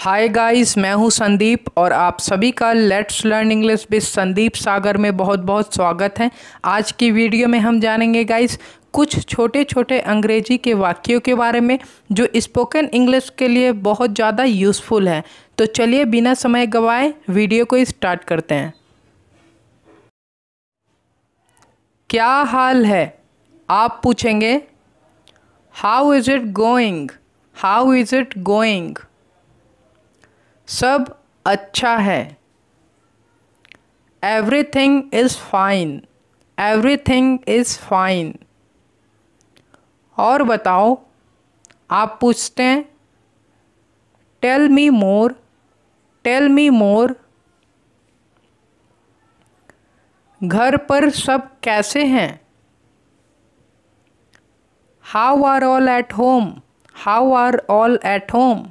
Hi guys, मैं हूं संदीप और आप सभी का let's learn English with Sandeep Sagar में बहुत बहुत स्वागत है। आज की वीडियो में हम जानेंगे गाइस कुछ छोटे छोटे अंग्रेजी के वाक्यों के बारे में जो स्पोकन इंग्लिश के लिए बहुत ज़्यादा यूज़फुल है। तो चलिए बिना समय गवाए वीडियो को स्टार्ट करते हैं। क्या हाल है? आप पूछेंगे how is it going. How is it going. सब अच्छा है। Everything is fine. Everything is fine. और बताओ, आप पूछते हैं टेल मी मोर। टेल मी मोर। घर पर सब कैसे हैं? How are all at home. How are all at home.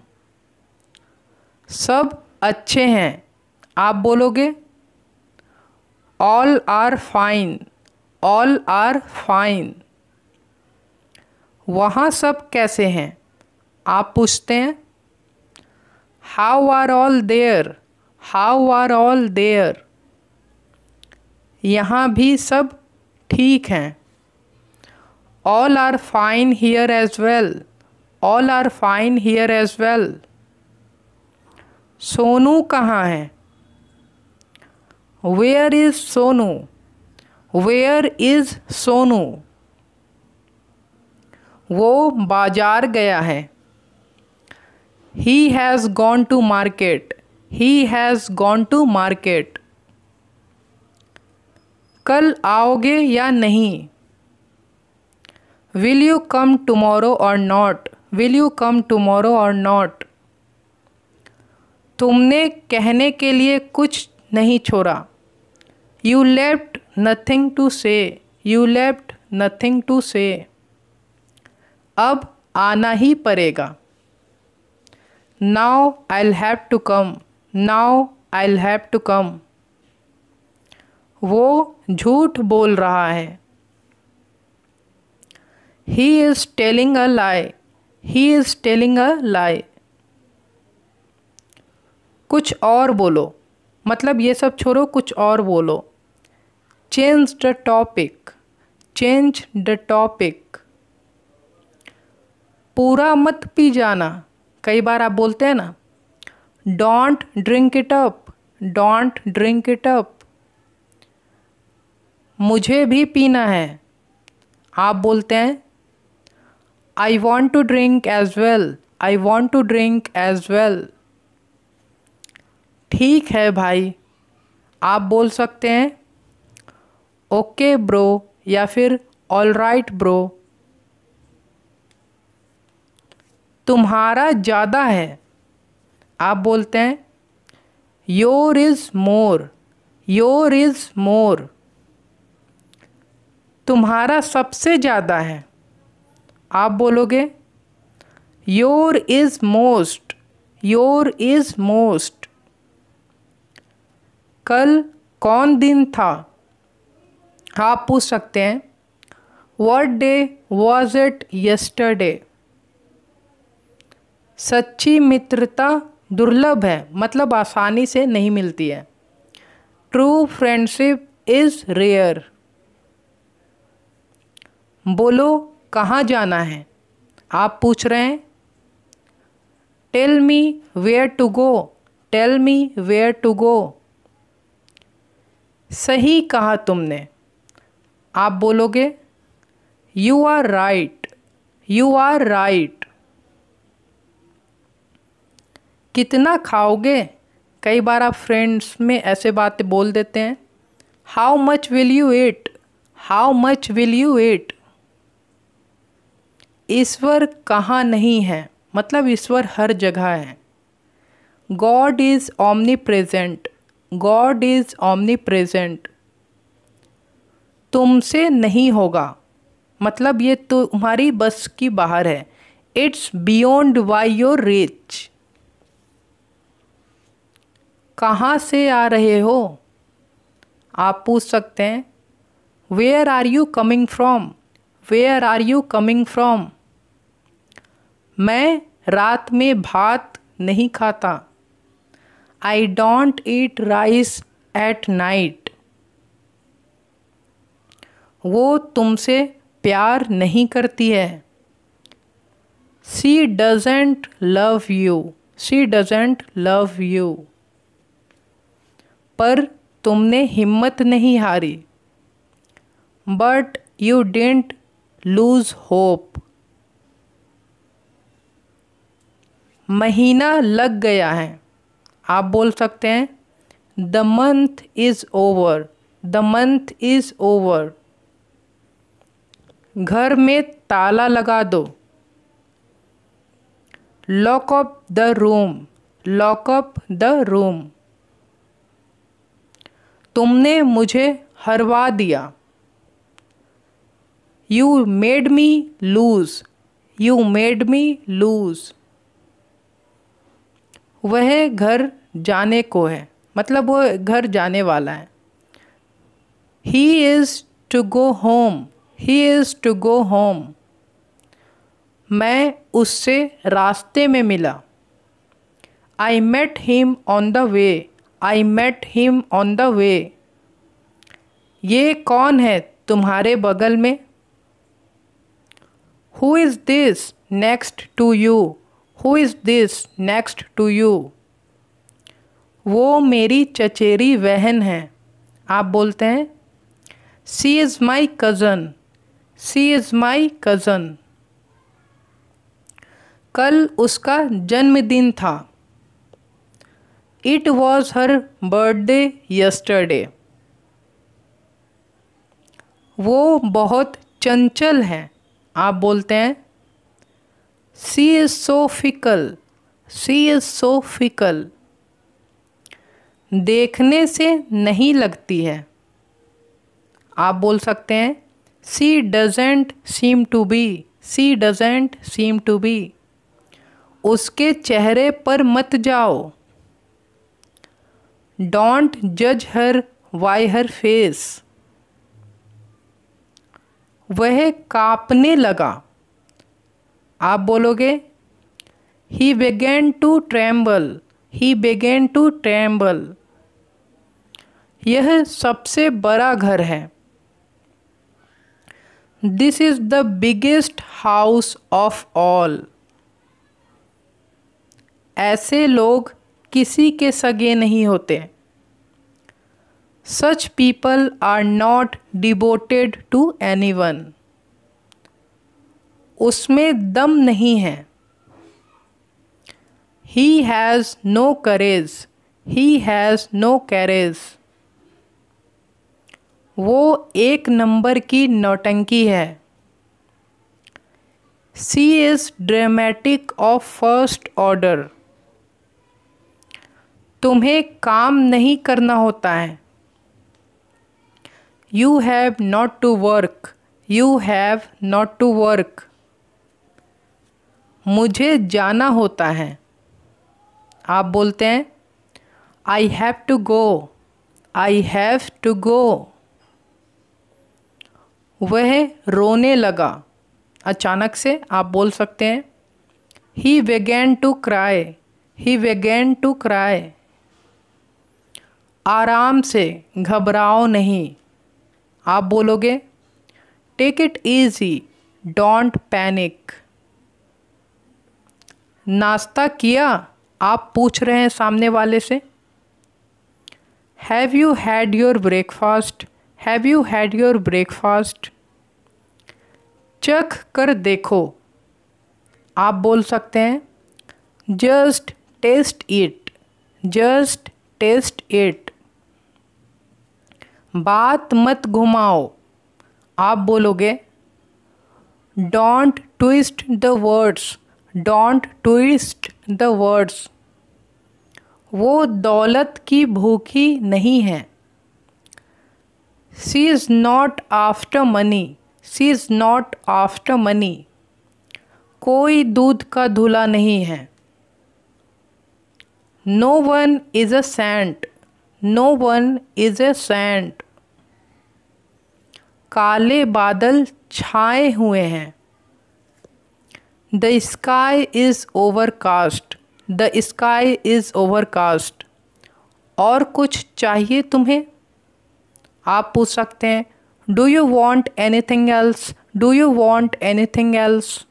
सब अच्छे हैं। आप बोलोगे all are fine. All are fine. वहाँ सब कैसे हैं? आप पूछते हैं how are all there. How are all there. यहाँ भी सब ठीक हैं। All are fine here as well. All are fine here as well. Sonu कहाँ है? Where is Sonu. Where is Sonu. वो बाजार गया है। He has gone to market. He has gone to market. कल आओगे या नहीं? Will you come tomorrow or not. Will you come tomorrow or not. तुमने कहने के लिए कुछ नहीं छोड़ा। You left nothing to say. You left nothing to say. अब आना ही पड़ेगा। Now I have to come. Now I have to come. वो झूठ बोल रहा है। He is telling a lie. He is telling a लाई। कुछ और बोलो, मतलब ये सब छोड़ो, कुछ और बोलो। Change the topic. Change the topic. पूरा मत पी जाना। कई बार आप बोलते हैं ना don't drink it up. Don't drink it up. मुझे भी पीना है। आप बोलते हैं I want to drink as well. I want to drink as well. ठीक है भाई। आप बोल सकते हैं ओके ब्रो या फिर ऑल राइट ब्रो। तुम्हारा ज़्यादा है। आप बोलते हैं your is more. Your is more. तुम्हारा सबसे ज़्यादा है। आप बोलोगे your is most. Your is most. कल कौन दिन था? आप पूछ सकते हैं what day was it yesterday. सच्ची मित्रता दुर्लभ है, मतलब आसानी से नहीं मिलती है। True friendship is rare. बोलो कहाँ जाना है? आप पूछ रहे हैं tell me where to go. Tell me where to go. सही कहा तुमने। आप बोलोगे you are right. You are right. कितना खाओगे? कई बार आप फ्रेंड्स में ऐसे बातें बोल देते हैं how much will you eat. How much will you eat. ईश्वर कहाँ नहीं है, मतलब ईश्वर हर जगह है। God is omnipresent. God is omnipresent. तुमसे नहीं होगा, मतलब ये तो तुम्हारी बस की बाहर है। It's beyond by your reach. कहाँ से आ रहे हो? आप पूछ सकते हैं where are you coming from. Where are you coming from. मैं रात में भात नहीं खाता। I don't eat rice at night. वो तुमसे प्यार नहीं करती है। She doesn't love you. She doesn't love you. पर तुमने हिम्मत नहीं हारी। But you didn't lose hope. महीना लग गया है। आप बोल सकते हैं the month is over. The month is over. घर में ताला लगा दो। Lock up the room. Lock up the room. तुमने मुझे हरवा दिया। You made me lose. You made me lose. वह घर जाने को है, मतलब वो घर जाने वाला है। He is to go home. He is to go home. मैं उससे रास्ते में मिला। I met him on the way. I met him on the way. ये कौन है तुम्हारे बगल में? Who is this next to you? Who is this next to you? वो मेरी चचेरी बहन है। आप बोलते हैं she is my cousin. She is my cousin. कल उसका जन्मदिन था। It was her birthday yesterday. वो बहुत चंचल है। आप बोलते हैं she is so fickle. She is so fickle. देखने से नहीं लगती है। आप बोल सकते हैं she doesn't seem to be. She doesn't seem to be. उसके चेहरे पर मत जाओ। डोंट जज हर बाय हर फेस। वह कांपने लगा। आप बोलोगे he began to tremble. He began to tremble. यह सबसे बड़ा घर है। This is the biggest house of all. ऐसे लोग किसी के सगे नहीं होते। Such people are not devoted to anyone. उसमें दम नहीं है। He has no courage. He has no courage. वो एक नंबर की नौटंकी है। She is dramatic of first order. तुम्हें काम नहीं करना होता है। You have not to work. You have not to work. मुझे जाना होता है। आप बोलते हैं I have to go. I have to go. वह रोने लगा। अचानक से आप बोल सकते हैं he began to cry. He began to cry. आराम से, घबराओ नहीं। आप बोलोगे take it easy. Don't panic. नाश्ता किया? आप पूछ रहे हैं सामने वाले से। Have you had your breakfast? Have you had your breakfast? चख कर देखो। आप बोल सकते हैं just taste it. Just taste it. बात मत घुमाओ। आप बोलोगे don't twist the words. Don't twist the words. वो दौलत की भूखी नहीं है। She is not after money. She is not after money. कोई दूध का धुला नहीं है। No one is a saint. No one is a saint. काले बादल छाए हुए हैं। The sky is overcast. The sky is overcast. और कुछ चाहिए तुम्हें? आप पूछ सकते हैं। Do you want anything else? Do you want anything else?